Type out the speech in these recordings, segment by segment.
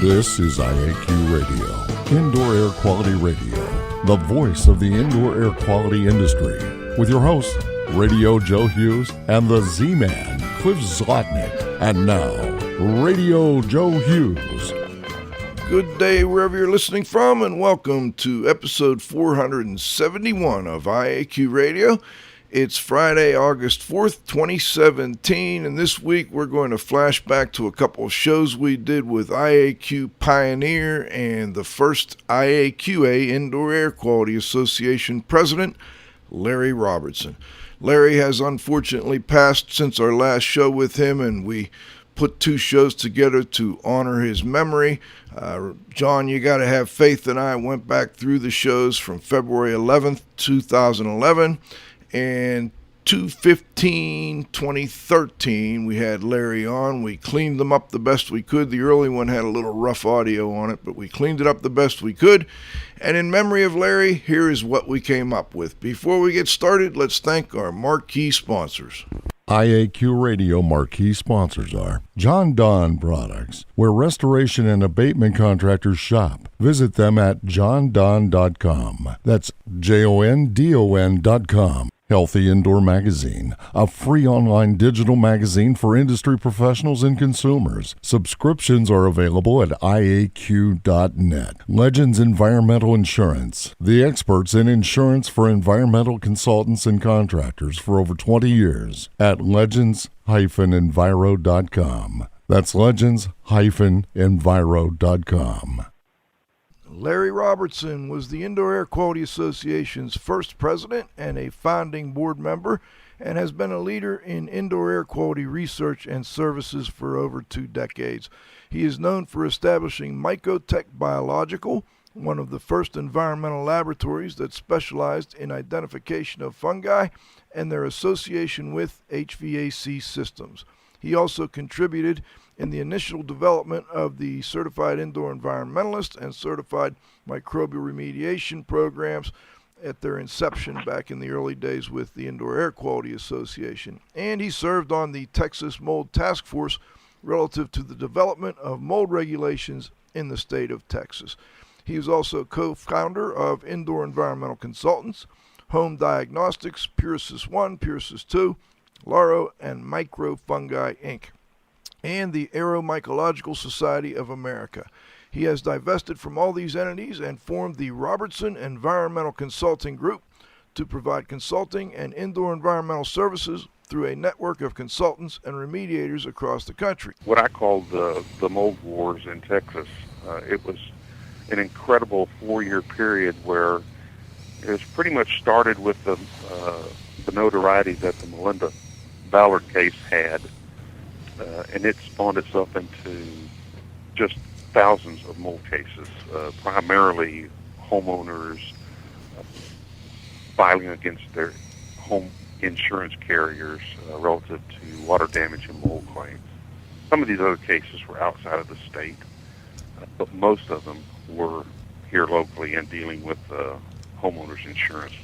This is IAQ Radio, Indoor Air Quality Radio, the voice of the indoor air quality industry, with your hosts, Radio Joe Hughes and the Z-Man, Cliff Zlotnick. And now, Radio Joe Hughes. Good day wherever you're listening from, and welcome to episode 471 of IAQ Radio. It's Friday, August 4th, 2017, and this week we're going to flash back to a couple of shows we did with IAQ Pioneer and the first IAQA Indoor Air Quality Association president, Larry Robertson. Larry has unfortunately passed since our last show with him, and we put two shows together to honor his memory. John, you got to have faith that I went back through the shows from February 11th, 2011, and 2/15/2013, we had Larry on. We cleaned them up the best we could. The early one had a little rough audio on it, but we cleaned it up the best we could. And in memory of Larry, here is what we came up with. Before we get started, let's thank our marquee sponsors. IAQ Radio marquee sponsors are John Don Products, where restoration and abatement contractors shop. Visit them at jondon.com. That's JONDON.com. Healthy Indoor Magazine, a free online digital magazine for industry professionals and consumers. Subscriptions are available at IAQ.net. Legends Environmental Insurance, the experts in insurance for environmental consultants and contractors for over 20 years at legends-enviro.com. That's legends-enviro.com. Larry Robertson was the Indoor Air Quality Association's first president and a founding board member, and has been a leader in indoor air quality research and services for over 2 decades. He is known for establishing Mycotech Biological, one of the first environmental laboratories that specialized in identification of fungi and their association with HVAC systems. He also contributed in the initial development of the Certified Indoor Environmentalist and Certified Microbial Remediation programs at their inception back in the early days with the Indoor Air Quality Association. And he served on the Texas Mold Task Force relative to the development of mold regulations in the state of Texas. He is also co-founder of Indoor Environmental Consultants, Home Diagnostics, Purisis 1, Purisis 2, Laro, and Microfungi, Inc., and the Aeromycological Society of America. He has divested from all these entities and formed the Robertson Environmental Consulting Group to provide consulting and indoor environmental services through a network of consultants and remediators across the country. What I call the mold wars in Texas, it was an incredible 4-year period where it was pretty much started with the notoriety that the Melinda Ballard case had, and it spawned itself into just thousands of mold cases, primarily homeowners filing against their home insurance carriers relative to water damage and mold claims. Some of these other cases were outside of the state, but most of them were here locally and dealing with homeowners insurance.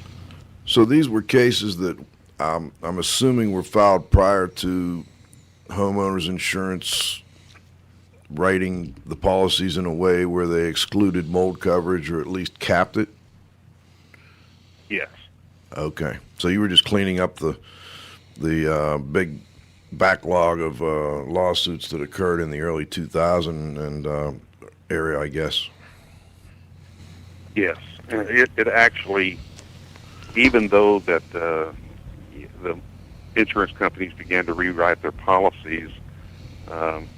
So these were cases that I'm assuming were filed prior to homeowners insurance writing the policies in a way where they excluded mold coverage or at least capped it? Yes. Okay. So you were just cleaning up the big backlog of lawsuits that occurred in the early 2000 and area, I guess. Yes. And it actually, even though that the insurance companies began to rewrite their policies,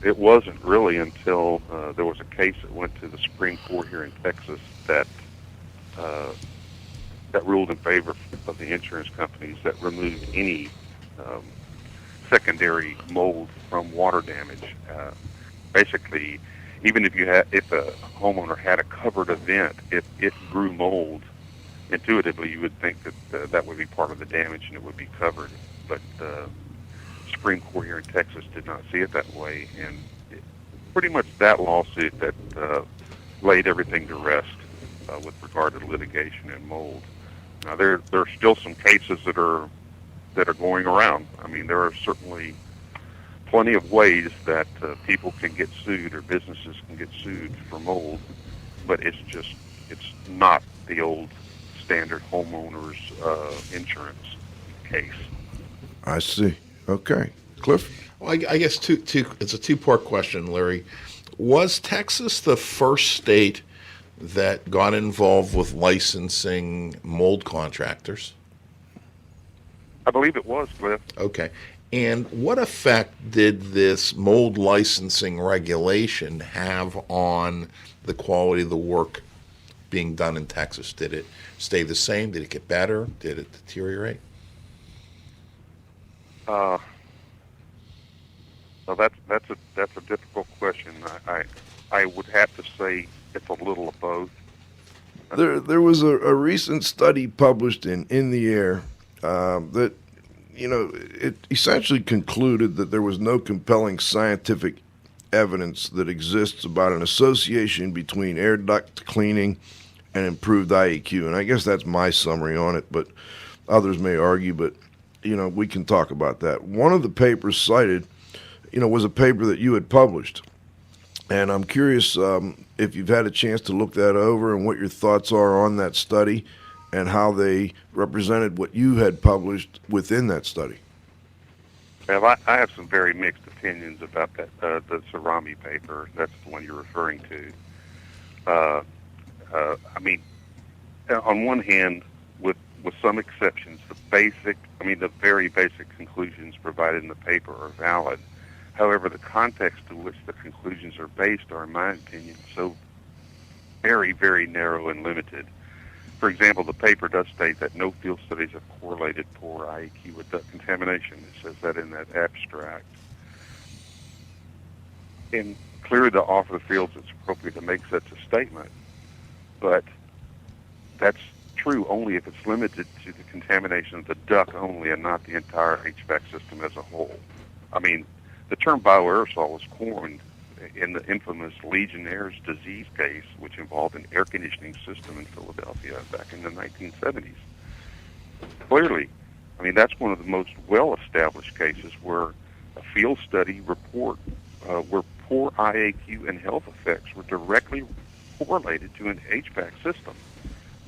it wasn't really until there was a case that went to the Supreme Court here in Texas that ruled in favor of the insurance companies that removed any secondary mold from water damage. Basically, even if a homeowner had a covered event, if it grew mold, intuitively you would think that that would be part of the damage and it would be covered. But the Supreme Court here in Texas did not see it that way, and pretty much that lawsuit that laid everything to rest with regard to litigation and mold. Now there are still some cases that are going around. I mean, there are certainly plenty of ways that people can get sued or businesses can get sued for mold, but it's not the old standard homeowners insurance case. I see. Okay. Cliff? Well, I guess it's a two-part question, Larry. Was Texas the first state that got involved with licensing mold contractors? I believe it was, Cliff. Okay. And what effect did this mold licensing regulation have on the quality of the work being done in Texas? Did it stay the same? Did it get better? Did it deteriorate? Well, that's a difficult question. I would have to say it's a little of both. There was a recent study published in the Air that, it essentially concluded that there was no compelling scientific evidence that exists about an association between air duct cleaning and improved IAQ. And I guess that's my summary on it, but others may argue, but, we can talk about that. One of the papers cited, was a paper that you had published. And I'm curious if you've had a chance to look that over and what your thoughts are on that study and how they represented what you had published within that study. Well, I have some very mixed opinions about that, the Cerami paper. That's the one you're referring to. On one hand, with some exceptions, the very basic conclusions provided in the paper are valid. However, the context to which the conclusions are based are, in my opinion, so very, very narrow and limited. For example, the paper does state that no field studies have correlated poor IAQ with duct contamination. It says that in that abstract. And clearly the author feels it's appropriate to make such a statement, but that's true only if it's limited to the contamination of the duct only and not the entire HVAC system as a whole. The term bioaerosol was coined in the infamous Legionnaire's disease case, which involved an air conditioning system in Philadelphia back in the 1970s. Clearly, that's one of the most well-established cases where a field study report where poor IAQ and health effects were directly correlated to an HVAC system.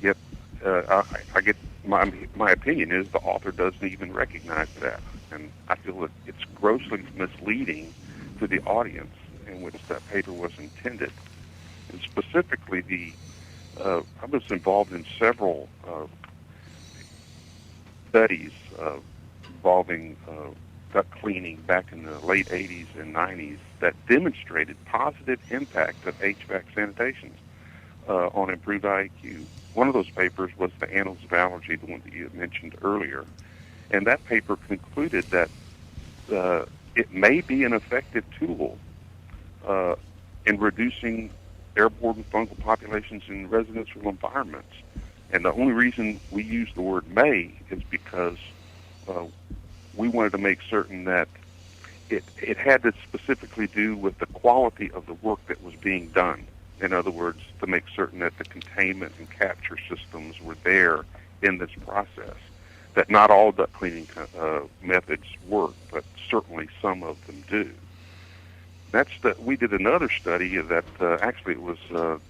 Yet, I get my opinion is the author doesn't even recognize that, and I feel that it's grossly misleading to the audience in which that paper was intended. And specifically, I was involved in several studies involving duct cleaning back in the late 80s and 90s that demonstrated positive impact of HVAC sanitation on improved IAQ. One of those papers was the Annals of Allergy, the one that you had mentioned earlier. And that paper concluded that it may be an effective tool in reducing airborne fungal populations in residential environments. And the only reason we use the word may is because we wanted to make certain that it had to specifically do with the quality of the work that was being done. In other words, to make certain that the containment and capture systems were there in this process. That not all duct cleaning methods work, but certainly some of them do. We did another study that actually it was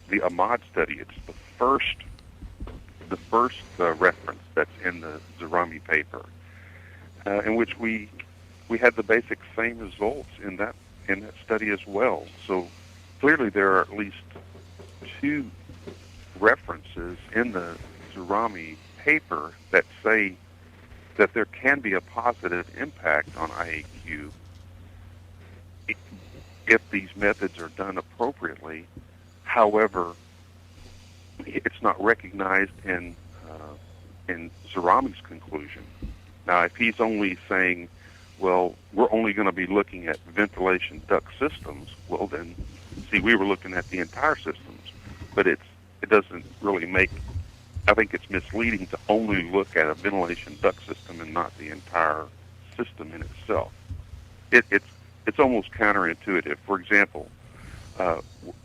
the Ahmad study. It's the first reference that's in the Cerami paper, in which we had the basic same results in that study as well. So clearly there are at least two references in the Cerami paper that say that there can be a positive impact on IAQ if these methods are done appropriately. However, it's not recognized in Cerami's conclusion. Now, if he's only saying, well, we're only going to be looking at ventilation duct systems, well then, see, we were looking at the entire systems. But it doesn't really make, I think it's misleading to only look at a ventilation duct system and not the entire system in itself. It's almost counterintuitive. For example,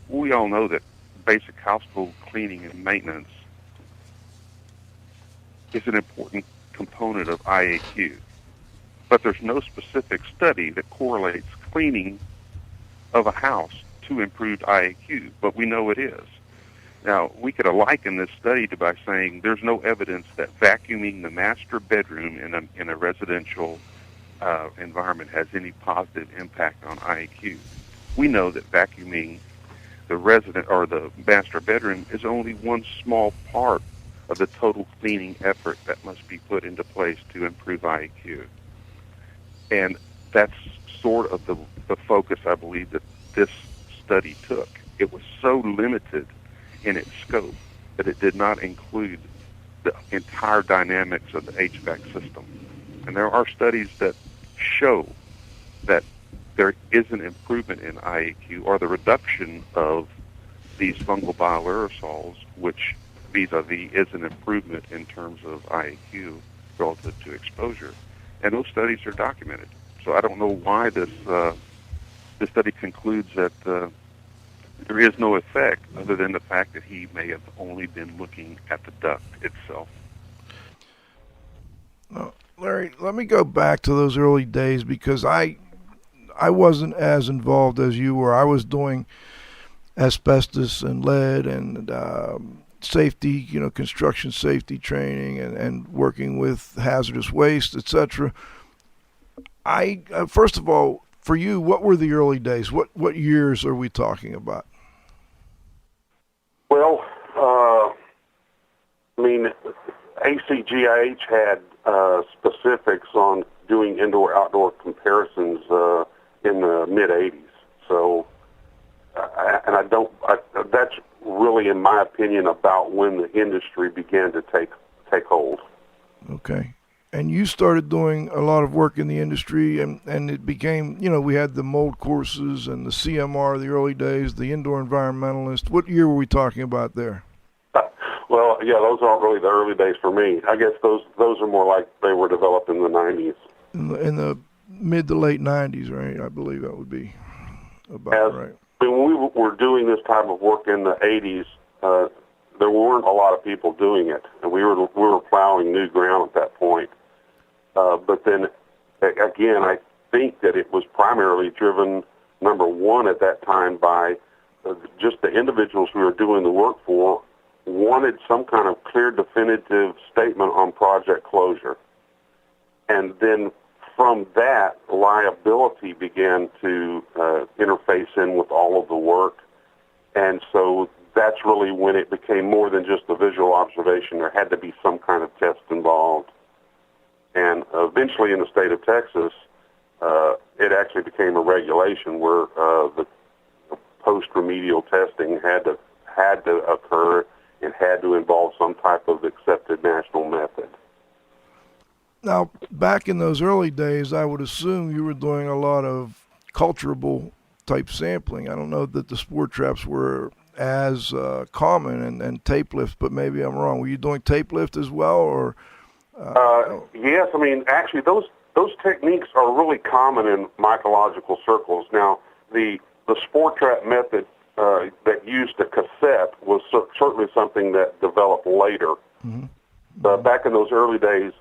we all know that basic household cleaning and maintenance is an important component of IAQ. but there's no specific study that correlates cleaning of a house to improved IAQ, but we know it is. Now, we could liken this study to by saying there's no evidence that vacuuming the master bedroom in a residential environment has any positive impact on IAQ. We know that vacuuming the resident or the master bedroom is only one small part of the total cleaning effort that must be put into place to improve IAQ. And that's sort of the focus, I believe, that this study took. It was so limited in its scope that it did not include the entire dynamics of the HVAC system. And there are studies that show that there is an improvement in IAQ or the reduction of these fungal bioaerosols, which vis-a-vis is an improvement in terms of IAQ relative to exposure. And those studies are documented. So I don't know why this study concludes that there is no effect other than the fact that he may have only been looking at the duct itself. Larry, let me go back to those early days because I wasn't as involved as you were. I was doing asbestos and lead and safety, construction safety training and working with hazardous waste, etc. First of all, for you, what were the early days? What years are we talking about? Well, ACGIH had specifics on doing indoor-outdoor comparisons in the mid-'80s. So, that's really, in my opinion, about when the industry began to take hold. Okay. And you started doing a lot of work in the industry, and it became, we had the mold courses and the CMR, the early days, the indoor environmentalist. What year were we talking about there? Well, yeah, those aren't really the early days for me. I guess those are more like they were developed in the 90s. In the mid to late 90s, right? I believe that would be about right. When we were doing this type of work in the 80s, there weren't a lot of people doing it, and we were plowing new ground at that point. But then, again, I think that it was primarily driven, number one, at that time by just the individuals we were doing the work for wanted some kind of clear, definitive statement on project closure. And then from that, liability began to interface in with all of the work. And so that's really when it became more than just a visual observation. There had to be some kind of test involved. And eventually in the state of Texas, it actually became a regulation where the post-remedial testing had to occur and had to involve some type of accepted national method. Now, back in those early days, I would assume you were doing a lot of culturable type sampling. I don't know that the spore traps were as common and tape lift, but maybe I'm wrong. Were you doing tape lift as well, or? Yes, actually those techniques are really common in mycological circles. Now, the spore trap method that used a cassette was certainly something that developed later. Mm-hmm. Back in those early days,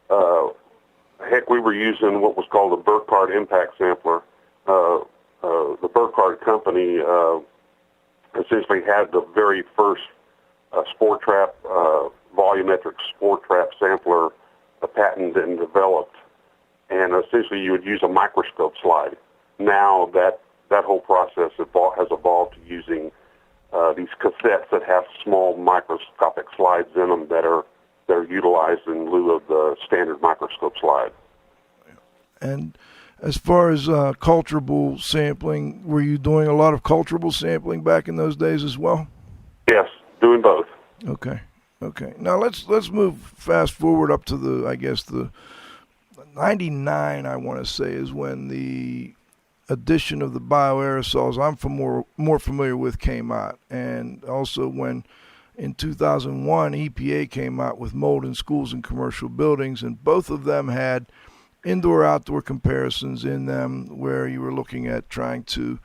we were using what was called a Burkhardt impact sampler. The Burkhardt company essentially had the very first spore trap, volumetric spore trap sampler patented and developed. And essentially you would use a microscope slide. Now that whole process has evolved to using these cassettes that have small microscopic slides in them that are utilized in lieu of the standard microscope slide. And as far as culturable sampling, were you doing a lot of culturable sampling back in those days as well? Yes, doing both. Okay. Now let's move fast forward up to the 99, I want to say, is when the addition of the bioaerosols I'm more familiar with came out, and also when in 2001 EPA came out with mold in schools and commercial buildings, and both of them had indoor-outdoor comparisons in them where you were looking at trying to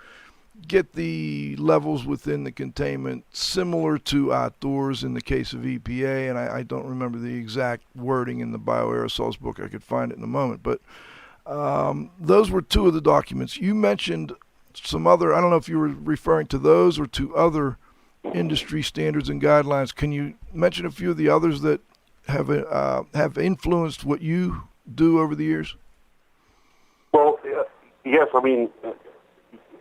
get the levels within the containment similar to outdoors in the case of EPA, and I don't remember the exact wording in the bioaerosols book. I could find it in a moment, but Those were two of the documents. You mentioned some other, I don't know if you were referring to those or to other industry standards and guidelines. Can you mention a few of the others that have influenced what you do over the years? Well, yes. I mean,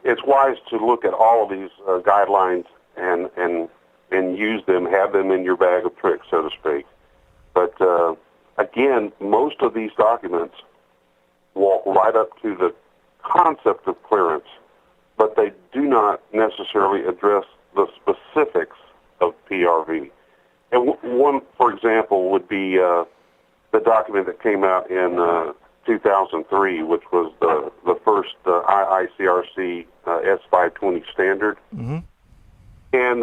it's wise to look at all of these guidelines and use them, have them in your bag of tricks, so to speak. But again, most of these documents walk right up to the concept of clearance, but they do not necessarily address the specifics of PRV. And one, for example, would be the document that came out in 2003, which was the first IICRC S520 standard. Mm-hmm. And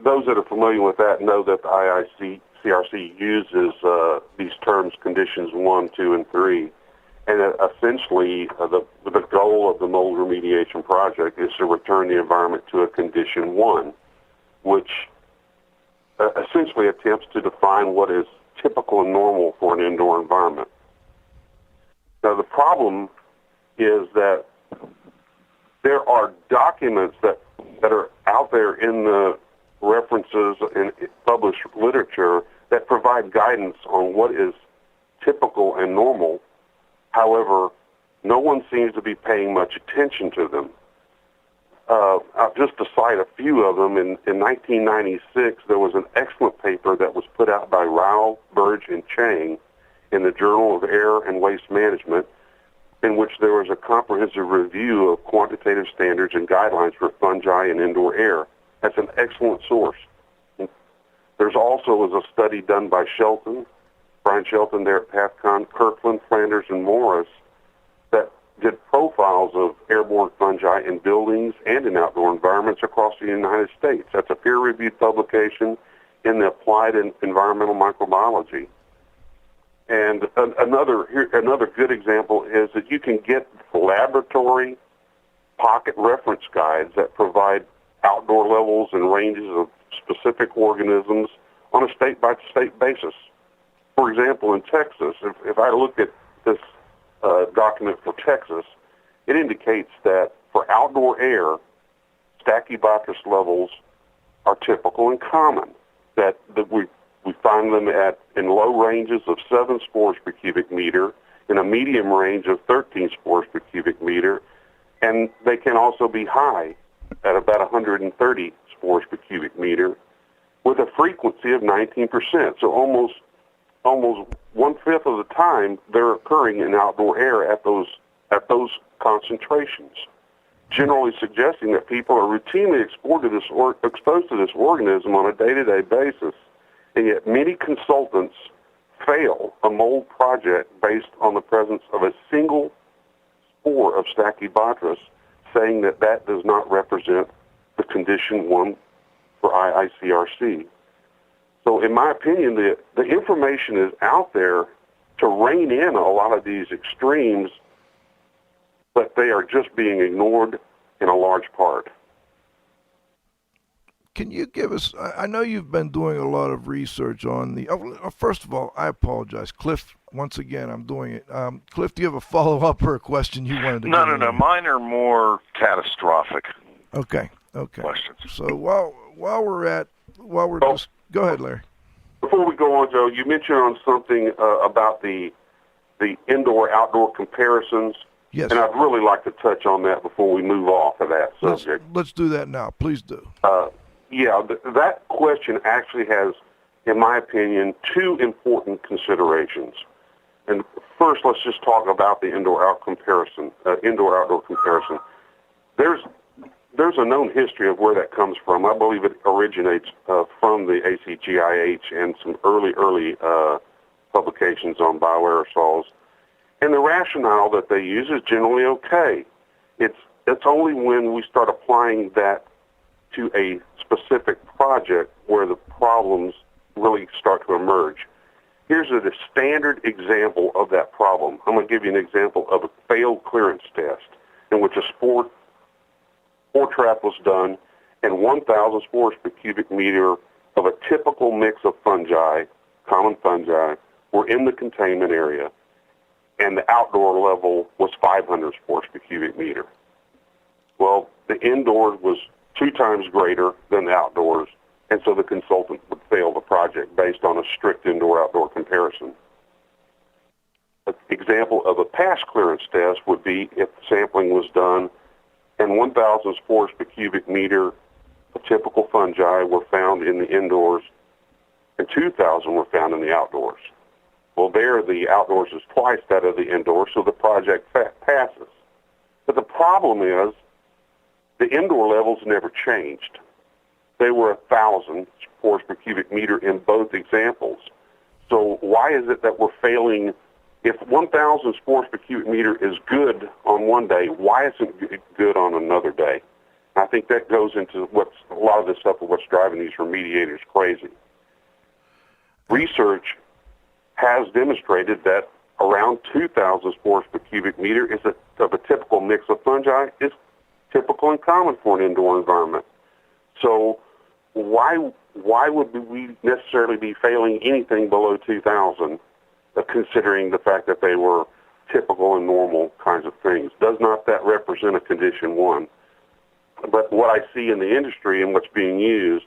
those that are familiar with that know that the IICRC uses these terms, conditions 1, 2, and 3. And essentially, the goal of the mold remediation project is to return the environment to a condition 1, which essentially attempts to define what is typical and normal for an indoor environment. Now, the problem is that there are documents that are out there in the references in published literature that provide guidance on what is typical and normal. However, no one seems to be paying much attention to them. Just to cite a few of them, in 1996, there was an excellent paper that was put out by Rao, Burge, and Chang in the Journal of Air and Waste Management, in which there was a comprehensive review of quantitative standards and guidelines for fungi in indoor air. That's an excellent source. There's also was a study done by Brian Shelton there at PathCon, Kirkland, Flanders, and Morris, that did profiles of airborne fungi in buildings and in outdoor environments across the United States. That's a peer-reviewed publication in the Applied Environmental Microbiology. And another good example is that you can get laboratory pocket reference guides that provide outdoor levels and ranges of specific organisms on a state-by-state basis. For example, in Texas, if I look at this document for Texas, it indicates that for outdoor air, Stachybotrys levels are typical and common, that we find them in low ranges of 7 spores per cubic meter, in a medium range of 13 spores per cubic meter, and they can also be high at about 130 spores per cubic meter with a frequency of 19%. So almost 1/5 of the time they're occurring in outdoor air at those concentrations, generally suggesting that people are routinely exposed to this organism on a day-to-day basis. And yet many consultants fail a mold project based on the presence of a single spore of Stachybotrys, saying that does not represent the condition 1 for IICRC. So in my opinion, the information is out there to rein in a lot of these extremes, but they are just being ignored in a large part. Can you give us, I know you've been doing a lot of research on first of all, I apologize. Cliff, once again, I'm doing it. Cliff, do you have a follow-up or a question you wanted to No. Mine are more catastrophic. Okay. Questions. So go ahead, Larry. Before we go on, Joe, you mentioned on something about the indoor-outdoor comparisons. Yes. And I'd really like to touch on that before we move off of that subject. Let's do that now. Please do. That question actually has, in my opinion, 2 important considerations. And first, let's just talk about the indoor-outdoor comparison. There's a known history of where that comes from. I believe it originates from the ACGIH and some early publications on bioaerosols. And the rationale that they use is generally okay. It's only when we start applying that to a specific project where the problems really start to emerge. Here's a standard example of that problem. I'm going to give you an example of a failed clearance test in which a spore trap was done and 1,000 spores per cubic meter of a typical mix of fungi, common fungi, were in the containment area. and the outdoor level was 500 spores per cubic meter. Well, the indoors was 2 times greater than the outdoors, and so the consultant would fail the project based on a strict indoor-outdoor comparison. An example of a pass clearance test would be if sampling was done and 1,000 spores per cubic meter of typical fungi were found in the indoors and 2,000 were found in the outdoors. Well, there the outdoors is twice that of the indoors, so the project passes. But the problem is the indoor levels never changed. They were 1,000 spores per cubic meter in both examples. So why is it that we're failing? If 1,000 spores per cubic meter is good on one day, why isn't it good on another day? I think that goes into what's a lot of this stuff of what's driving these remediators crazy. Research has demonstrated that around 2,000 spores per cubic meter of a typical mix of fungi is typical and common for an indoor environment. So why would we necessarily be failing anything below 2,000, considering the fact that they were typical and normal kinds of things? Does not that represent a condition 1? But what I see in the industry and what's being used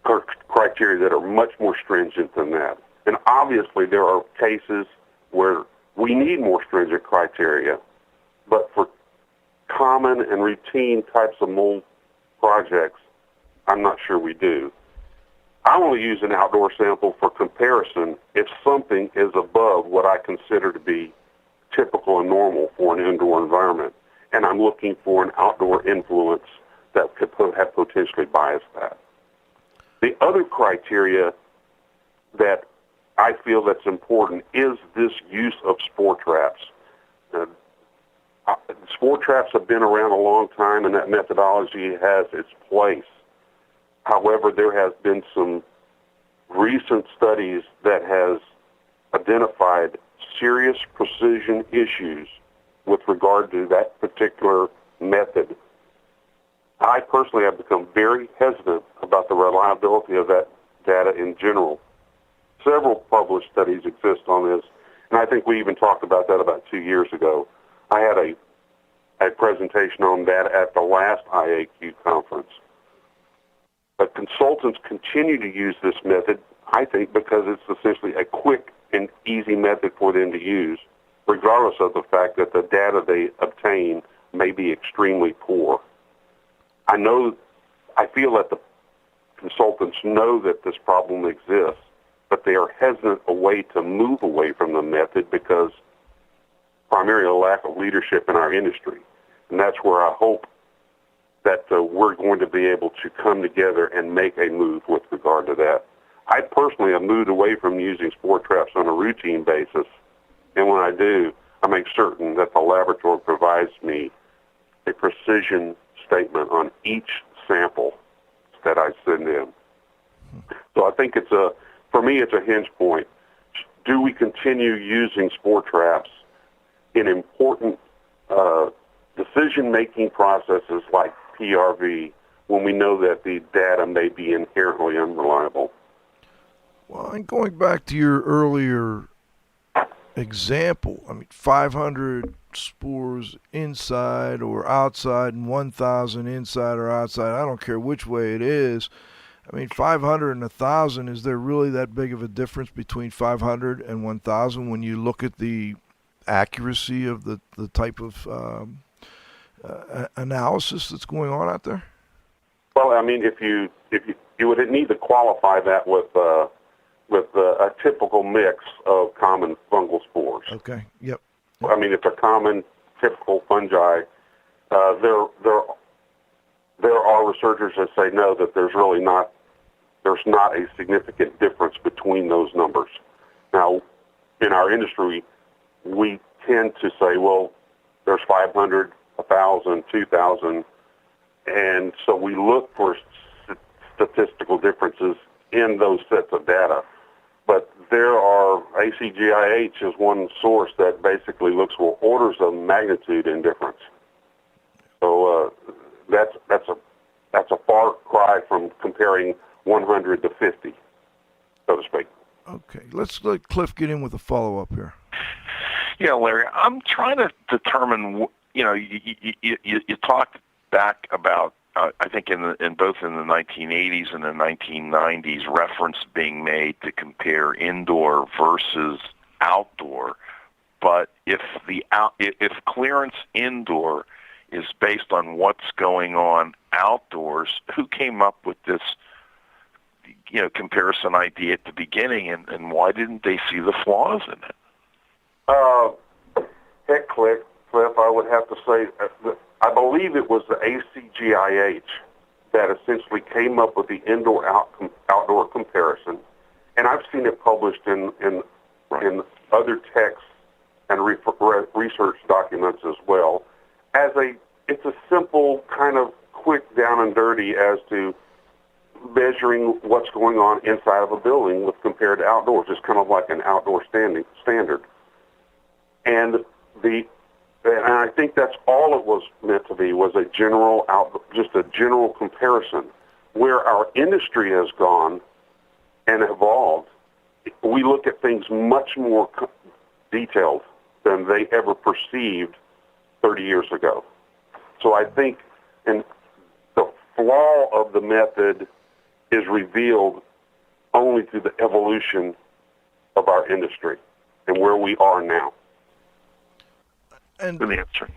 are criteria that are much more stringent than that. And obviously there are cases where we need more stringent criteria, but for common and routine types of mold projects, I'm not sure we do. I only use an outdoor sample for comparison if something is above what I consider to be typical and normal for an indoor environment, and I'm looking for an outdoor influence that could have potentially biased that. The other criteria that I feel that's important is this use of spore traps. Spore traps have been around a long time, and that methodology has its place. However, there has been some recent studies that has identified serious precision issues with regard to that particular method. I personally have become very hesitant about the reliability of that data in general. Several published studies exist on this, and I think we even talked about that about 2 years ago. I had a presentation on that at the last IAQ conference. But consultants continue to use this method, I think, because it's essentially a quick and easy method for them to use, regardless of the fact that the data they obtain may be extremely poor. I feel that the consultants know that this problem exists, but they are hesitant to move away from the method because primarily a lack of leadership in our industry. And that's where I hope that we're going to be able to come together and make a move with regard to that. I personally have moved away from using spore traps on a routine basis, and when I do, I make certain that the laboratory provides me a precision statement on each sample that I send in. So I think for me, it's a hinge point. Do we continue using spore traps in important decision-making processes like PRV when we know that the data may be inherently unreliable? Well, and going back to your earlier example, 500 spores inside or outside and 1,000 inside or outside, I don't care which way it is. 500 and 1,000, is there really that big of a difference between 500 and 1,000 when you look at the accuracy of the type of analysis that's going on out there? Well, if you would need to qualify that with a typical mix of common fungal spores. Okay. Yep. It's a common typical fungi. There are researchers that say no, that there's not a significant difference between those numbers. Now, in our industry, we tend to say, well, there's 500, 1,000, 2,000, and so we look for statistical differences in those sets of data. But there are, ACGIH is one source that basically looks for orders of magnitude in difference. So that's a far cry from comparing 100 to 50, so to speak. Okay, let's let Cliff get in with a follow-up here. Yeah, Larry, I'm trying to determine, you talked back about, I think in both in the 1980s and the 1990s, reference being made to compare indoor versus outdoor. But if clearance indoor is based on what's going on outdoors, who came up with this, comparison idea at the beginning, and why didn't they see the flaws in it? Heck, Cliff, I would have to say, I believe it was the ACGIH that essentially came up with the indoor-outdoor comparison, and I've seen it published in other texts and research documents as well. It's a simple kind of quick down and dirty as to measuring what's going on inside of a building with compared to outdoors. It's kind of like an outdoor standard. And I think that's all it was meant to be, was just a general comparison. Where our industry has gone and evolved, we look at things much more detailed than they ever perceived 30 years ago. So I think the flaw of the method is revealed only through the evolution of our industry and where we are now. And Good answer.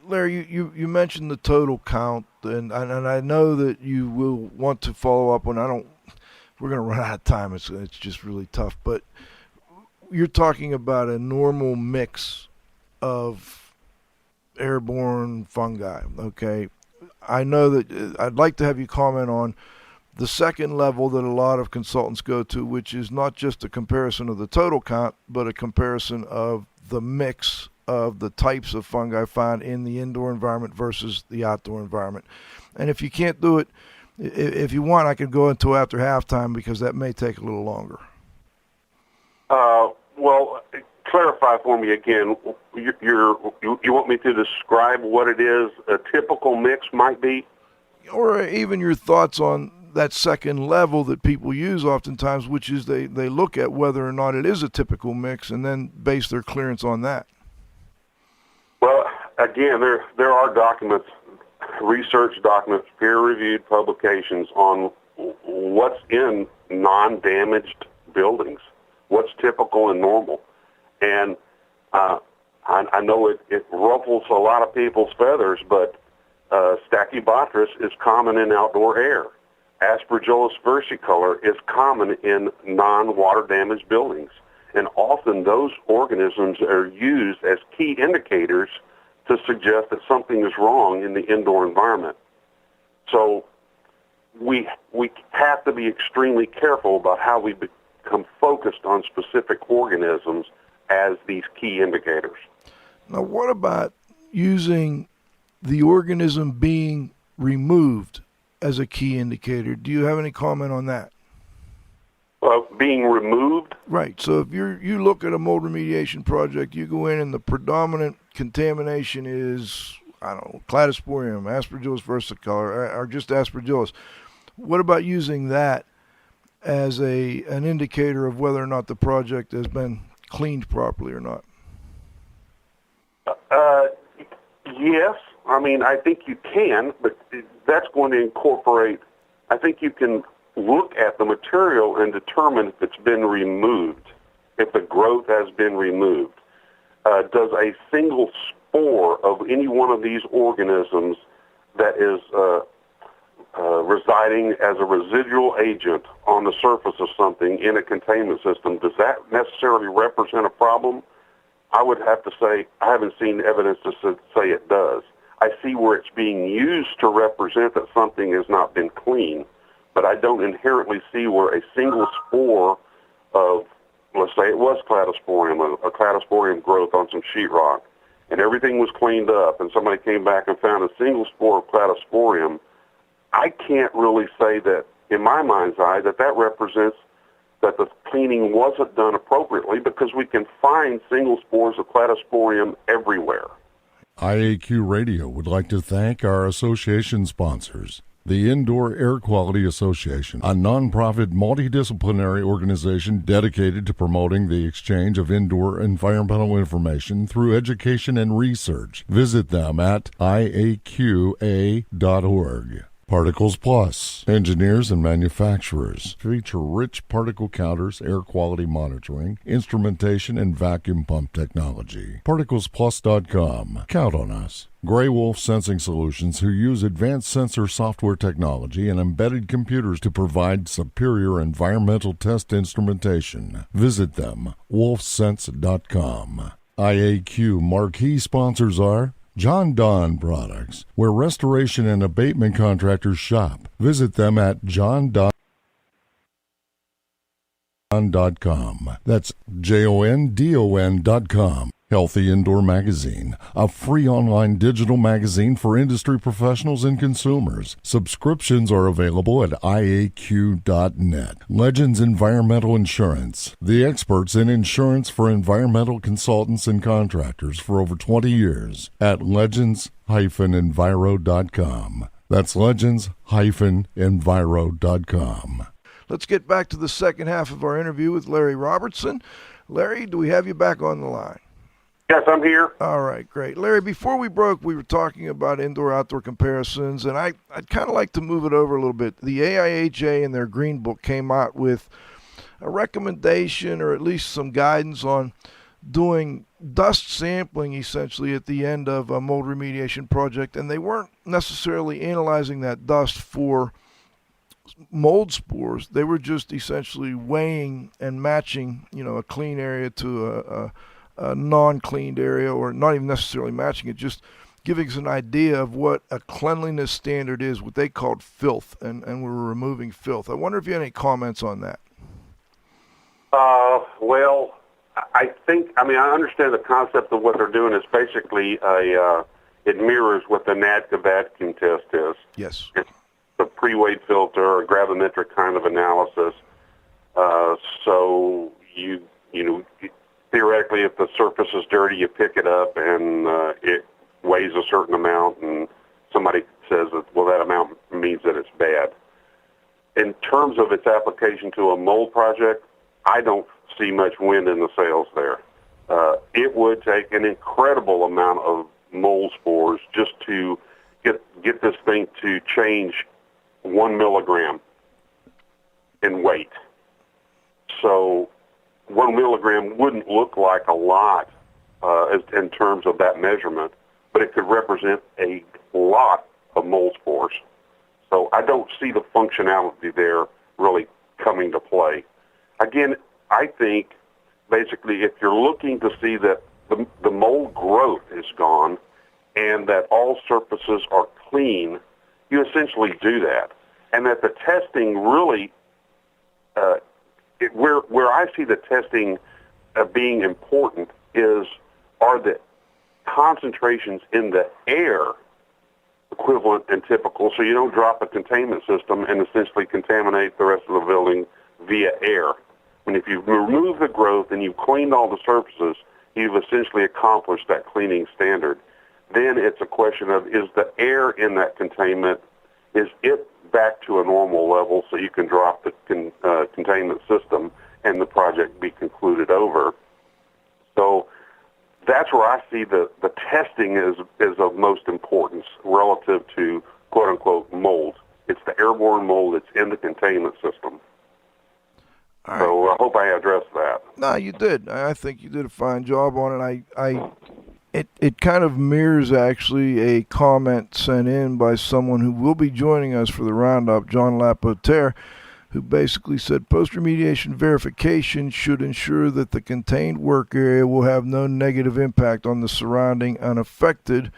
Larry, you mentioned the total count, and I know that you will want to follow up when we're going to run out of time. It's just really tough. But you're talking about a normal mix of airborne fungi, okay? I know that I'd like to have you comment on the second level that a lot of consultants go to, which is not just a comparison of the total count, but a comparison of the mix of the types of fungi found in the indoor environment versus the outdoor environment. And if you can't do it, if you want, I can go into after halftime because that may take a little longer. Well, clarify for me again. You want me to describe what it is a typical mix might be? Or even your thoughts on that second level that people use oftentimes, which is they look at whether or not it is a typical mix and then base their clearance on that. Well, again, there are documents, research documents, peer-reviewed publications on what's in non-damaged buildings, what's typical and normal. And I know it ruffles a lot of people's feathers, but Stachybotrys is common in outdoor air. Aspergillus versicolor is common in non-water damaged buildings. And often those organisms are used as key indicators to suggest that something is wrong in the indoor environment. So we have to be extremely careful about how we become focused on specific organisms as these key indicators. Now, what about using the organism being removed as a key indicator? Do you have any comment on that? Being removed? Right. So if you look at a mold remediation project, you go in and the predominant contamination is, cladosporium, Aspergillus versicolor, or just Aspergillus. What about using that as an indicator of whether or not the project has been cleaned properly or not? Yes. I think you can, but that's going to incorporate, I think you can look at the material and determine if it's been removed, if the growth has been removed. Does a single spore of any one of these organisms that is residing as a residual agent on the surface of something in a containment system, does that necessarily represent a problem? I would have to say I haven't seen evidence to say it does. I see where it's being used to represent that something has not been clean, but I don't inherently see where a single spore of, let's say it was cladosporium, a cladosporium growth on some sheetrock, and everything was cleaned up, and somebody came back and found a single spore of cladosporium. I can't really say that, in my mind's eye, that represents that the cleaning wasn't done appropriately, because we can find single spores of cladosporium everywhere. IAQ Radio would like to thank our association sponsors, The Indoor Air Quality Association, a nonprofit multidisciplinary organization dedicated to promoting the exchange of indoor environmental information through education and research. Visit them at IAQA.org. Particles Plus, engineers and manufacturers, feature rich particle counters, air quality monitoring, instrumentation, and vacuum pump technology. ParticlesPlus.com. Count on us. Gray Wolf Sensing Solutions, who use advanced sensor software technology and embedded computers to provide superior environmental test instrumentation. Visit them, wolfsense.com. IAQ marquee sponsors are John Donne Products, where restoration and abatement contractors shop. Visit them at johndonne.com. That's JONDON.com. Healthy Indoor Magazine, a free online digital magazine for industry professionals and consumers. Subscriptions are available at IAQ.net. Legends Environmental Insurance, the experts in insurance for environmental consultants and contractors for over 20 years at legends-enviro.com. That's legends-enviro.com. Let's get back to the second half of our interview with Larry Robertson. Larry, do we have you back on the line? Yes, I'm here. All right, great. Larry, before we broke, we were talking about indoor-outdoor comparisons, and I'd kind of like to move it over a little bit. The AIHA in their Green Book came out with a recommendation or at least some guidance on doing dust sampling, essentially, at the end of a mold remediation project, and they weren't necessarily analyzing that dust for mold spores. They were just essentially weighing and matching, a clean area to a non-cleaned area, or not even necessarily matching it, just giving us an idea of what a cleanliness standard is, what they called filth, and we're removing filth. I wonder if you have any comments on that. Well, I understand the concept of what they're doing is basically it mirrors what the NADCA vacuum test is. Yes. It's a pre-weighed filter, a gravimetric kind of analysis. So you theoretically, if the surface is dirty, you pick it up and it weighs a certain amount, and somebody says that, well, that amount means that it's bad. In terms of its application to a mold project, I don't see much wind in the sails there. It would take an incredible amount of mold spores just to get this thing to change 1 milligram in weight. So 1 milligram wouldn't look like a lot in terms of that measurement, but it could represent a lot of mold spores. So I don't see the functionality there really coming to play. Again, I think basically if you're looking to see that the mold growth is gone and that all surfaces are clean, you essentially do that. And that the testing really where I see the testing being important are the concentrations in the air equivalent and typical, so you don't drop a containment system and essentially contaminate the rest of the building via air. And if you remove the growth and you've cleaned all the surfaces, you've essentially accomplished that cleaning standard. Then it's a question of, is the air in that containment, is it back to a normal level so you can drop the containment system and the project be concluded over. So that's where I see the testing is of most importance relative to quote-unquote mold. It's the airborne mold that's in the containment system. Right. So I hope I addressed that. No, you did. I think you did a fine job on it. It kind of mirrors actually a comment sent in by someone who will be joining us for the roundup, John Lapotere, who basically said post-remediation verification should ensure that the contained work area will have no negative impact on the surrounding unaffected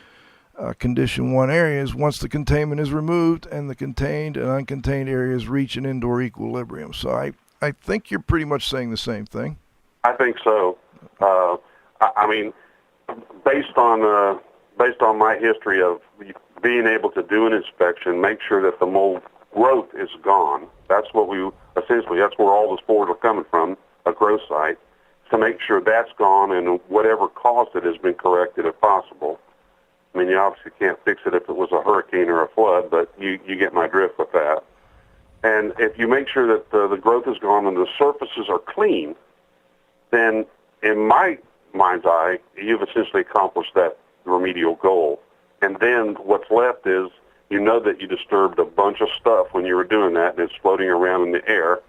Condition 1 areas once the containment is removed and the contained and uncontained areas reach an indoor equilibrium. So I think you're pretty much saying the same thing. I think so. I mean, based on my history of being able to do an inspection, make sure that the mold growth is gone. That's what that's where all the spores are coming from, a growth site, to make sure that's gone and whatever caused it has been corrected if possible. I mean, you obviously can't fix it if it was a hurricane or a flood, but you get my drift with that. And if you make sure that the growth is gone and the surfaces are clean, then in my mind's eye, you've essentially accomplished that remedial goal. And then what's left is, you know that you disturbed a bunch of stuff when you were doing that, and it's floating around in the air.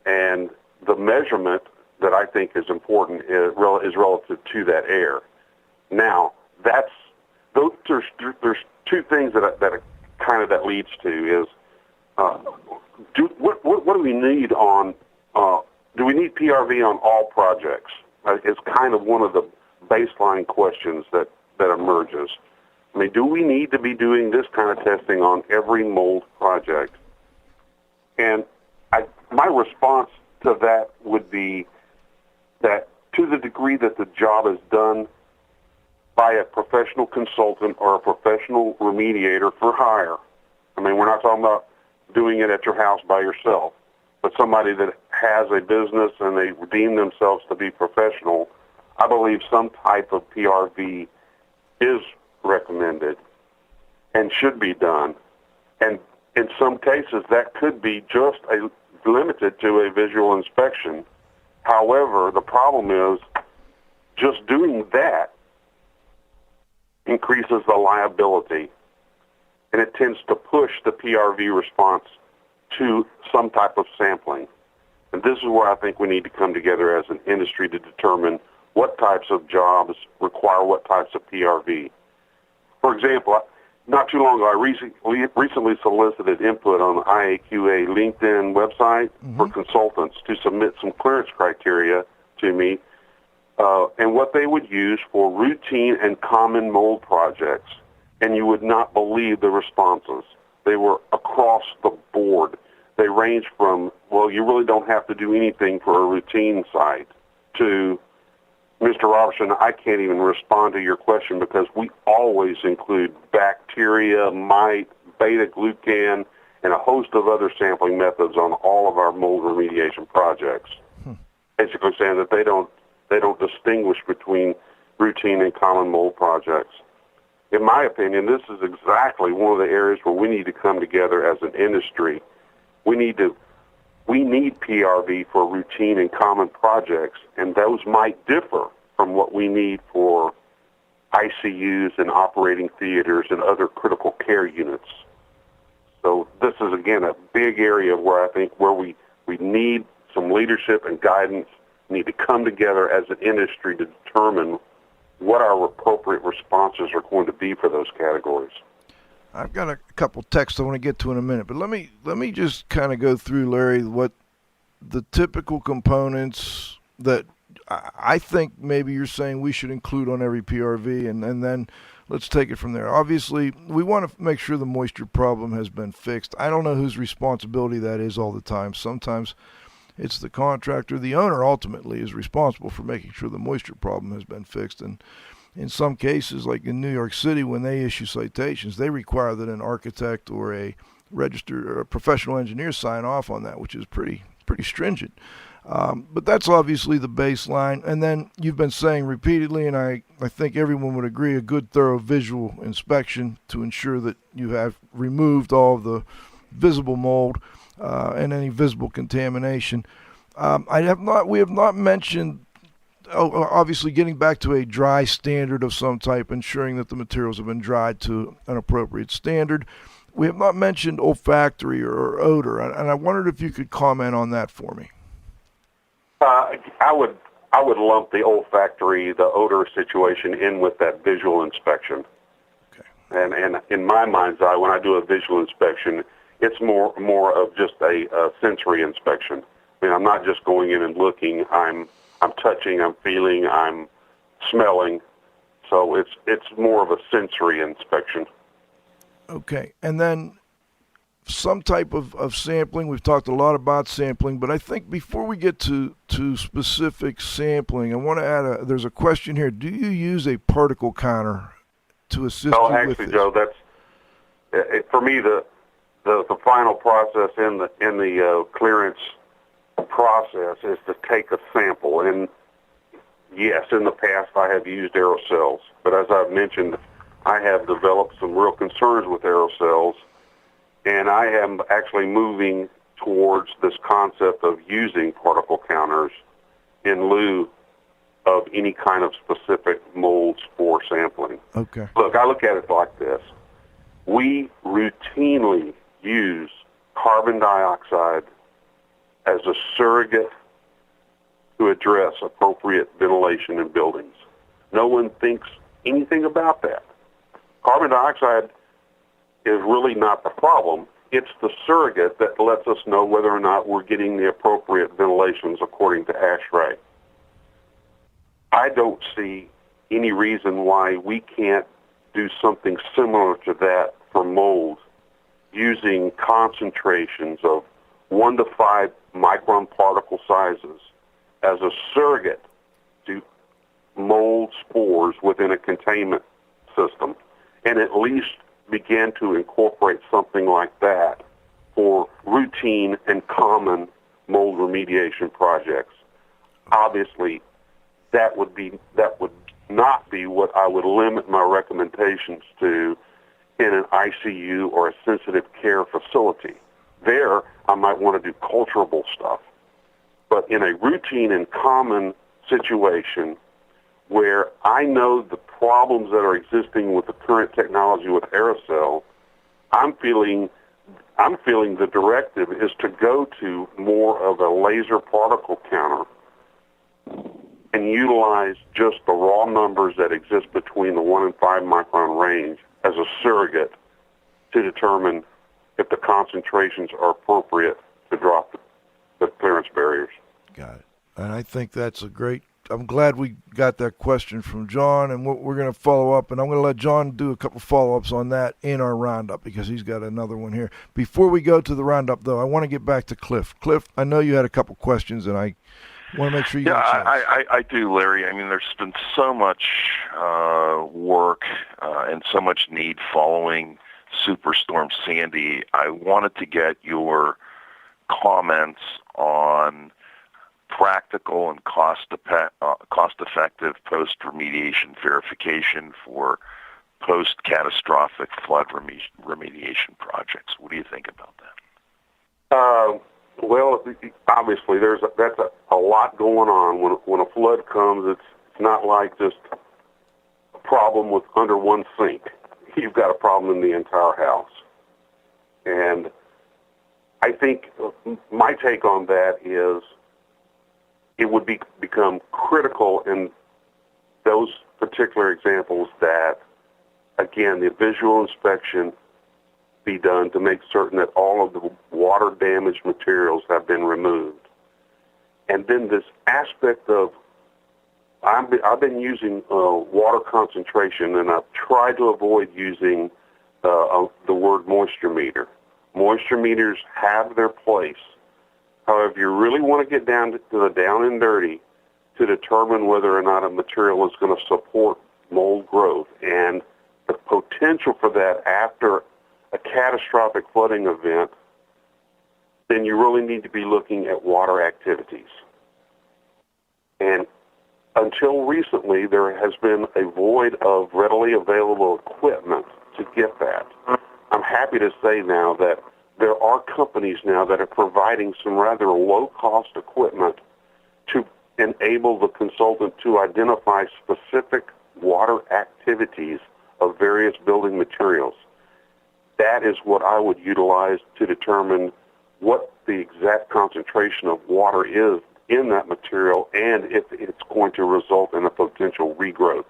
And the measurement that I think is important is relative to that air. Now, there's two things that leads to is, what do we need on? Do we need PRV on all projects? It's kind of one of the baseline questions that emerges. I mean, do we need to be doing this kind of testing on every mold project? And my response to that would be that to the degree that the job is done by a professional consultant or a professional remediator for hire, I mean, we're not talking about doing it at your house by yourself, but somebody that has a business and they deem themselves to be professional, I believe some type of PRV is recommended and should be done. And in some cases, that could be just limited to a visual inspection. However, the problem is just doing that increases the liability, and it tends to push the PRV response to some type of sampling. And this is where I think we need to come together as an industry to determine what types of jobs require what types of PRV. For example, not too long ago, I recently solicited input on the IAQA LinkedIn website for consultants to submit some clearance criteria to me and what they would use for routine and common mold projects. And you would not believe the responses. They were across the board. They range from, well, you really don't have to do anything for a routine site, to, Mr. Robertson, I can't even respond to your question because we always include bacteria, mite, beta-glucan, and a host of other sampling methods on all of our mold remediation projects. Basically saying that they don't distinguish between routine and common mold projects. In my opinion, this is exactly one of the areas where we need to come together as an industry. We need PRV for routine and common projects, and those might differ from what we need for ICUs and operating theaters and other critical care units. So this is, again, a big area where I think where we need some leadership and guidance, need to come together as an industry to determine what our appropriate responses are going to be for those categories. I've got a couple texts I want to get to in a minute, but let me just kind of go through, Larry, what the typical components that I think maybe you're saying we should include on every PRV, and then let's take it from there. Obviously, we want to make sure the moisture problem has been fixed. I don't know whose responsibility that is all the time. Sometimes it's the contractor. The owner ultimately is responsible for making sure the moisture problem has been fixed. And in some cases, like in New York City, when they issue citations, they require that an architect or a registered or a professional engineer sign off on that, which is pretty stringent. But that's obviously the baseline. And then you've been saying repeatedly, and I think everyone would agree, a good thorough visual inspection to ensure that you have removed all of the visible mold and any visible contamination. We have not mentioned, obviously getting back to a dry standard of some type, ensuring that the materials have been dried to an appropriate standard. We have not mentioned olfactory or odor, and I wondered if you could comment on that for me. I would lump the olfactory, the odor situation in with that visual inspection. Okay. And in my mind's eye, when I do a visual inspection, it's more of just a sensory inspection. I mean, I'm not just going in and looking. I'm touching, I'm feeling, I'm smelling. So it's more of a sensory inspection. Okay, and then some type of sampling. We've talked a lot about sampling, but I think before we get to specific sampling, I want to add there's a question here. Do you use a particle counter to assist you with this? Joe, that's for me the final process in the clearance process is to take a sample. And yes, in the past I have used aerosols, but as I've mentioned, I have developed some real concerns with aerosols, and I am actually moving towards this concept of using particle counters in lieu of any kind of specific mold spore sampling. Okay. Look, I look at it like this. We routinely use carbon dioxide as a surrogate to address appropriate ventilation in buildings. No one thinks anything about that. Carbon dioxide is really not the problem. It's the surrogate that lets us know whether or not we're getting the appropriate ventilations according to ASHRAE. I don't see any reason why we can't do something similar to that for mold using concentrations of 1 to 5 micron particle sizes as a surrogate to mold spores within a containment system, and at least begin to incorporate something like that for routine and common mold remediation projects. Obviously, that would not be what I would limit my recommendations to in an ICU or a sensitive care facility. There, I might want to do culturable stuff. But in a routine and common situation where I know the problems that are existing with the current technology with aerosol, I'm feeling the directive is to go to more of a laser particle counter and utilize just the raw numbers that exist between the 1 and 5 micron range as a surrogate to determine if the concentrations are appropriate to drop the clearance barriers. Got it. And I think that's I'm glad we got that question from John, and we're going to follow up, and I'm going to let John do a couple follow-ups on that in our roundup because he's got another one here. Before we go to the roundup, though, I want to get back to Cliff. Cliff, I know you had a couple questions, and I want to make sure you get a chance. I do, Larry. I mean, there's been so much work and so much need following Superstorm Sandy. I wanted to get your comments on practical and cost-effective post-remediation verification for post-catastrophic flood remediation projects. What do you think about that? Well, obviously, that's a lot going on. When a flood comes, it's not like just a problem with under one sink. You've got a problem in the entire house. And I think my take on that is it would become critical in those particular examples that, again, the visual inspection be done to make certain that all of the water-damaged materials have been removed. And then this aspect of, I've been using water concentration, and I've tried to avoid using the word moisture meter. Moisture meters have their place. However, if you really want to get down to the down and dirty to determine whether or not a material is going to support mold growth and the potential for that after a catastrophic flooding event, then you really need to be looking at water activities. And until recently, there has been a void of readily available equipment to get that. I'm happy to say now that there are companies now that are providing some rather low-cost equipment to enable the consultant to identify specific water activities of various building materials. That is what I would utilize to determine what the exact concentration of water is in that material and if it's going to result in a potential regrowth.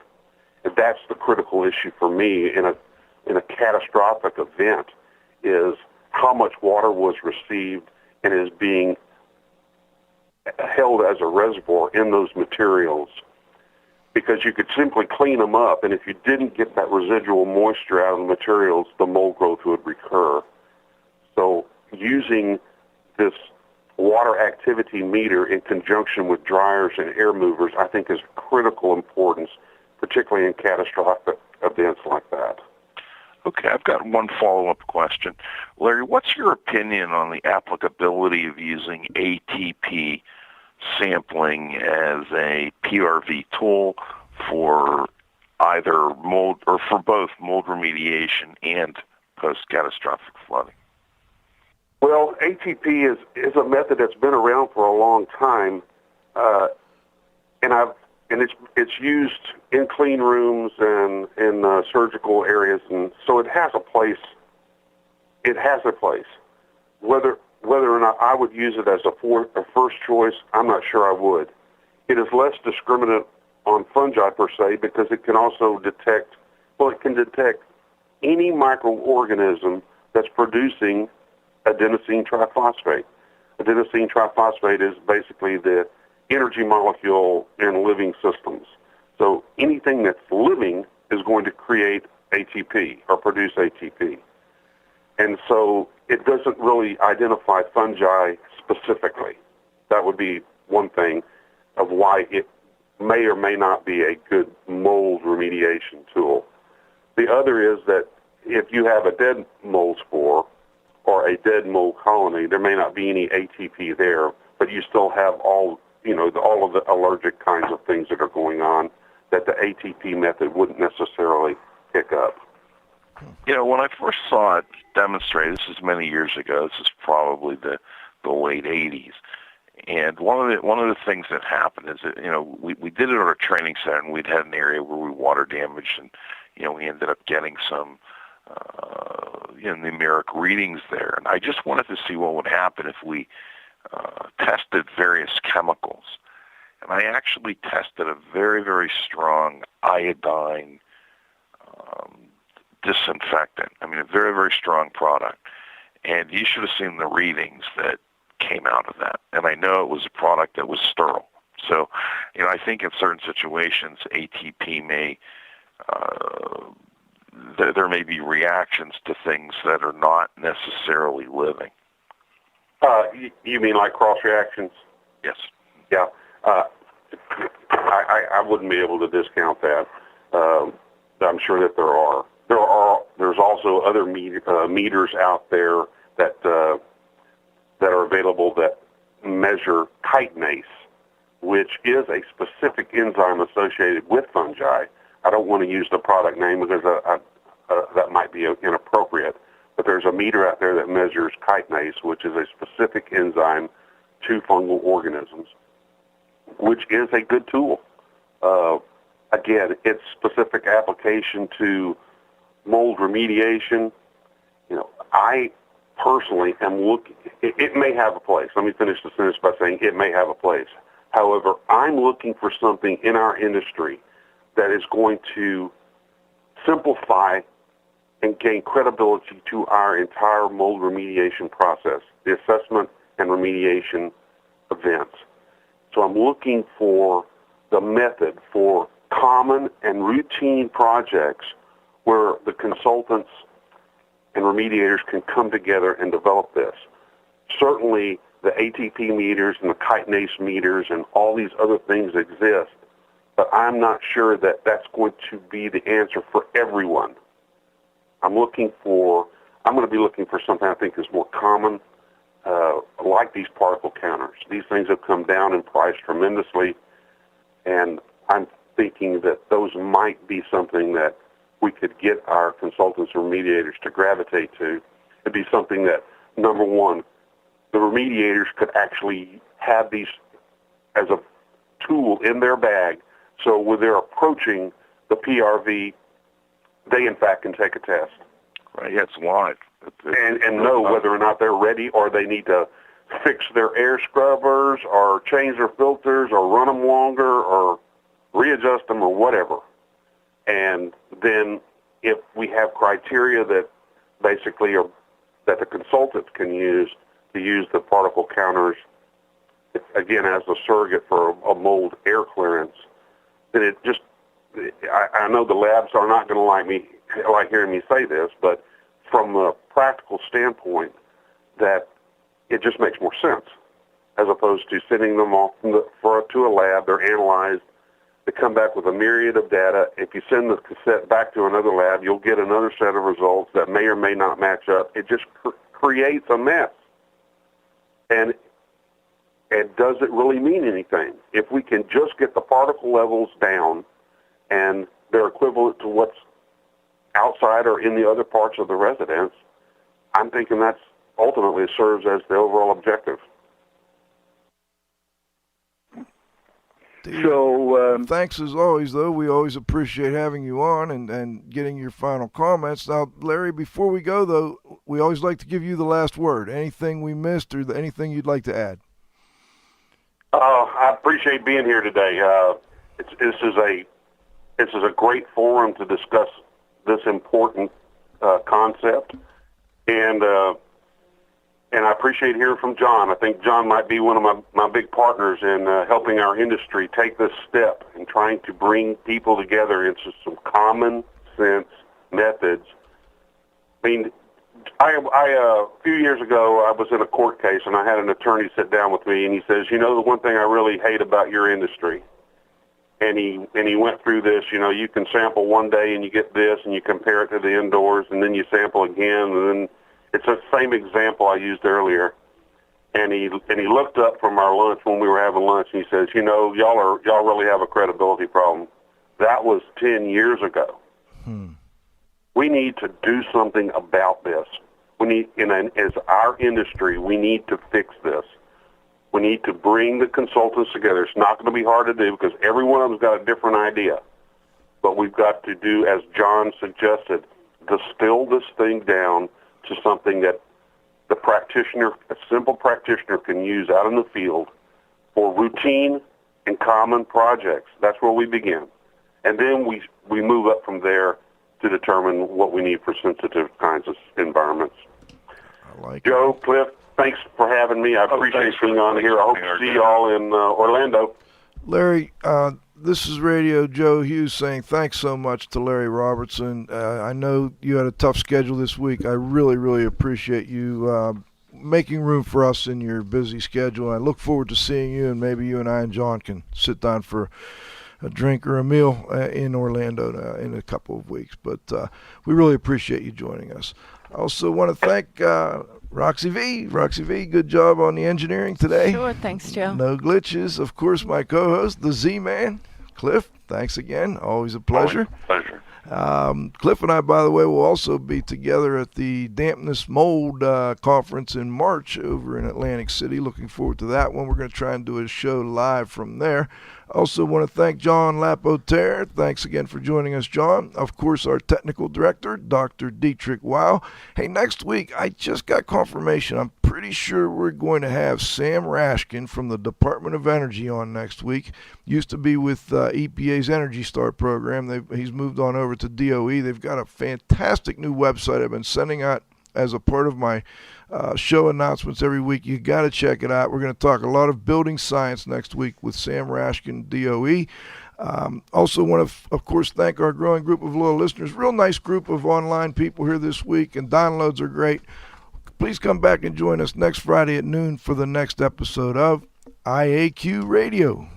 And that's the critical issue for me in a catastrophic event is how much water was received and is being held as a reservoir in those materials. Because you could simply clean them up, and if you didn't get that residual moisture out of the materials, the mold growth would recur. So using this water activity meter in conjunction with dryers and air movers, I think is critical importance, particularly in catastrophic events like that. Okay, I've got one follow-up question. Larry, what's your opinion on the applicability of using ATP sampling as a PRV tool for either mold or for both mold remediation and post-catastrophic flooding? Well, ATP is a method that's been around for a long time, and it's used in clean rooms and in surgical areas, and so it has a place. It has a place. Whether or not I would use it as a first choice, I'm not sure I would. It is less discriminant on fungi per se because it can also detect any microorganism that's producing adenosine triphosphate. Adenosine triphosphate is basically the energy molecule in living systems. So anything that's living is going to create ATP or produce ATP. And so it doesn't really identify fungi specifically. That would be one thing of why it may or may not be a good mold remediation tool. The other is that if you have a dead mold spore or a dead mold colony, there may not be any ATP there, but you still have all of the allergic kinds of things that are going on that the ATP method wouldn't necessarily pick up. When I first saw it demonstrated, this is many years ago, this is probably the late 80s, and one of the things that happened is that, we did it at our training center, and we'd had an area where we water damaged, and, we ended up getting some, numeric readings there. And I just wanted to see what would happen if we tested various chemicals. And I actually tested a very, very strong iodine disinfectant. I mean, a very, very strong product. And you should have seen the readings that came out of that. And I know it was a product that was sterile. So, I think in certain situations, ATP may, there may be reactions to things that are not necessarily living. You mean like cross reactions? Yes. Yeah. I wouldn't be able to discount that. I'm sure that there are. There's also other meters out there that are available that measure chitinase, which is a specific enzyme associated with fungi. I don't want to use the product name because that might be inappropriate, but there's a meter out there that measures chitinase, which is a specific enzyme to fungal organisms, which is a good tool. Again, its specific application to mold remediation, I personally am looking, it may have a place. Let me finish the sentence by saying it may have a place. However, I'm looking for something in our industry that is going to simplify and gain credibility to our entire mold remediation process, the assessment and remediation events. So I'm looking for the method for common and routine projects where the consultants and remediators can come together and develop this. Certainly the ATP meters and the chitinase meters and all these other things exist, but I'm not sure that that's going to be the answer for everyone. I'm going to be looking for something I think is more common, like these particle counters. These things have come down in price tremendously, and I'm thinking that those might be something that we could get our consultants and remediators to gravitate to. It'd be something that, number one, the remediators could actually have these as a tool in their bag, so when they're approaching the PRV, they in fact can take a test. Right, yeah, it's live. And know whether or not they're ready, or they need to fix their air scrubbers or change their filters or run them longer or readjust them or whatever. And then if we have criteria that basically are, that the consultants can use to use the particle counters, again, as a surrogate for a mold air clearance, then it just, I know the labs are not going to like hearing me say this, but from a practical standpoint, that it just makes more sense as opposed to sending them off to a lab. They're analyzed. They come back with a myriad of data. If you send the cassette back to another lab, you'll get another set of results that may or may not match up. It just creates a mess. And does it really mean anything? If we can just get the particle levels down and they're equivalent to what's outside or in the other parts of the residence, I'm thinking that's ultimately serves as the overall objective. So thanks as always, though. We always appreciate having you on and getting your final comments. Now, Larry, before we go, though, we always like to give you the last word. Anything we missed or anything you'd like to add? I appreciate being here today. This is a great forum to discuss this important concept, and I appreciate hearing from John. I think John might be one of my big partners in helping our industry take this step and trying to bring people together into some common sense methods. I mean, a few years ago, I was in a court case, and I had an attorney sit down with me, and he says, you know, the one thing I really hate about your industry, and he went through this, you know, you can sample one day and you get this, and you compare it to the indoors, and then you sample again, and then it's the same example I used earlier. And he looked up from our lunch when we were having lunch, and he says, you know, y'all really have a credibility problem. That was 10 years ago. We need to do something about this. We need, as our industry, we need to fix this. We need to bring the consultants together. It's not going to be hard to do because every one of them's got a different idea. But we've got to do, as John suggested, distill this thing down to something that the practitioner, a simple practitioner, can use out in the field for routine and common projects. That's where we begin. And then we move up from there to determine what we need for sensitive kinds of environments. I like Joe, Cliff, thanks for having me. I appreciate being on here. I hope to see you all in Orlando. Larry, this is Radio Joe Hughes saying thanks so much to Larry Robertson. I know you had a tough schedule this week. I really, really appreciate you making room for us in your busy schedule. I look forward to seeing you, and maybe you and I and John can sit down for a drink or a meal in Orlando in a couple of weeks. But we really appreciate you joining us. I also want to thank Roxy V. Roxy V, good job on the engineering today. Sure, thanks, Joe. No glitches. Of course, my co-host, the Z-Man, Cliff. Thanks again. Always a pleasure. Pleasure. Cliff and I, by the way, will also be together at the Dampness Mold conference in March over in Atlantic City. Looking forward to that one. We're going to try and do a show live from there. Also want to thank John Lapotere. Thanks again for joining us, John. Of course, our technical director, Dr. Dietrich Wow. Hey, next week, I just got confirmation. I'm pretty sure we're going to have Sam Rashkin from the Department of Energy on next week. Used to be with EPA's Energy Star program. He's moved on over to DOE. They've got a fantastic new website I've been sending out as a part of my show announcements every week. You got to check it out. We're going to talk a lot of building science next week with Sam Rashkin, DOE. Also want to, of course, thank our growing group of loyal listeners. Real nice group of online people here this week, and downloads are great. Please come back and join us next Friday at noon for the next episode of IAQ Radio.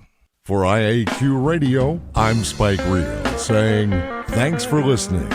For IAQ Radio, I'm Spike Reel saying thanks for listening.